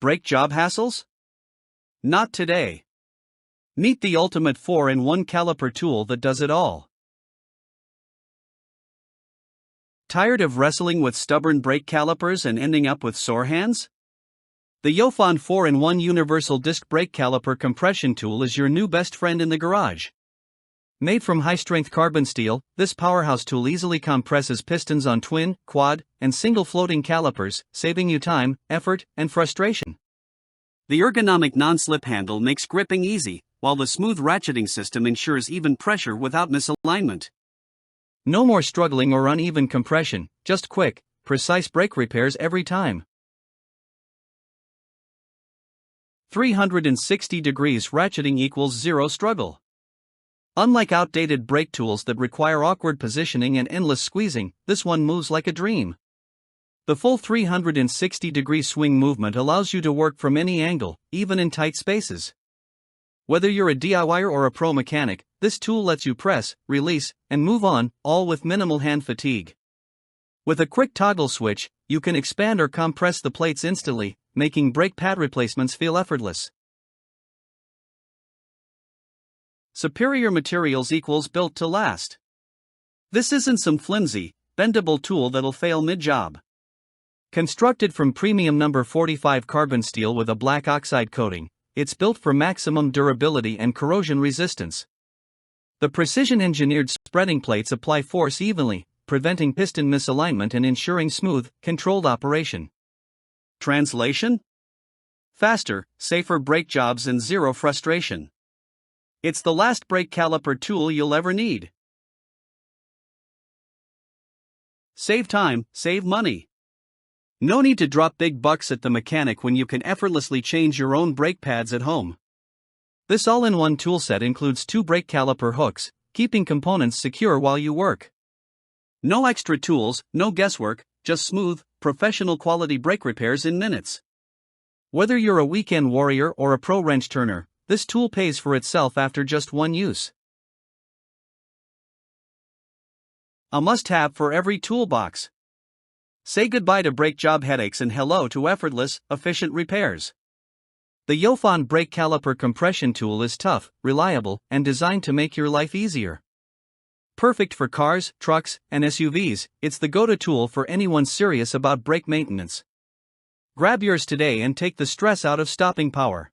Brake job hassles? Not today. Meet the ultimate 4-in-1 caliper tool that does it all. Tired of wrestling with stubborn brake calipers and ending up with sore hands? The Yofond 4-in-1 Universal Disc Brake Caliper Compression Tool is your new best friend in the garage. Made from high-strength carbon steel, this powerhouse tool easily compresses pistons on twin, quad, and single floating calipers, saving you time, effort, and frustration. The ergonomic non-slip handle makes gripping easy, while the smooth ratcheting system ensures even pressure without misalignment. No more struggling or uneven compression, just quick, precise brake repairs every time. 360 degrees ratcheting equals zero struggle. Unlike outdated brake tools that require awkward positioning and endless squeezing, this one moves like a dream. The full 360-degree swing movement allows you to work from any angle, even in tight spaces. Whether you're a DIYer or a pro mechanic, this tool lets you press, release, and move on, all with minimal hand fatigue. With a quick toggle switch, you can expand or compress the plates instantly, making brake pad replacements feel effortless. Superior materials equals built to last. This isn't some flimsy, bendable tool that'll fail mid-job. Constructed from premium number 45 carbon steel with a black oxide coating, it's built for maximum durability and corrosion resistance. The precision-engineered spreading plates apply force evenly, preventing piston misalignment and ensuring smooth, controlled operation. Translation? Faster, safer brake jobs and zero frustration. It's the last brake caliper tool you'll ever need. Save time, save money. No need to drop big bucks at the mechanic when you can effortlessly change your own brake pads at home. This all-in-one toolset includes 2 brake caliper hooks, keeping components secure while you work. No extra tools, no guesswork, just smooth, professional quality brake repairs in minutes. Whether you're a weekend warrior or a pro wrench turner, this tool pays for itself after just one use. A must-have for every toolbox. Say goodbye to brake job headaches and hello to effortless, efficient repairs. The Yofond brake caliper compression tool is tough, reliable, and designed to make your life easier. Perfect for cars, trucks, and SUVs, it's the go-to tool for anyone serious about brake maintenance. Grab yours today and take the stress out of stopping power.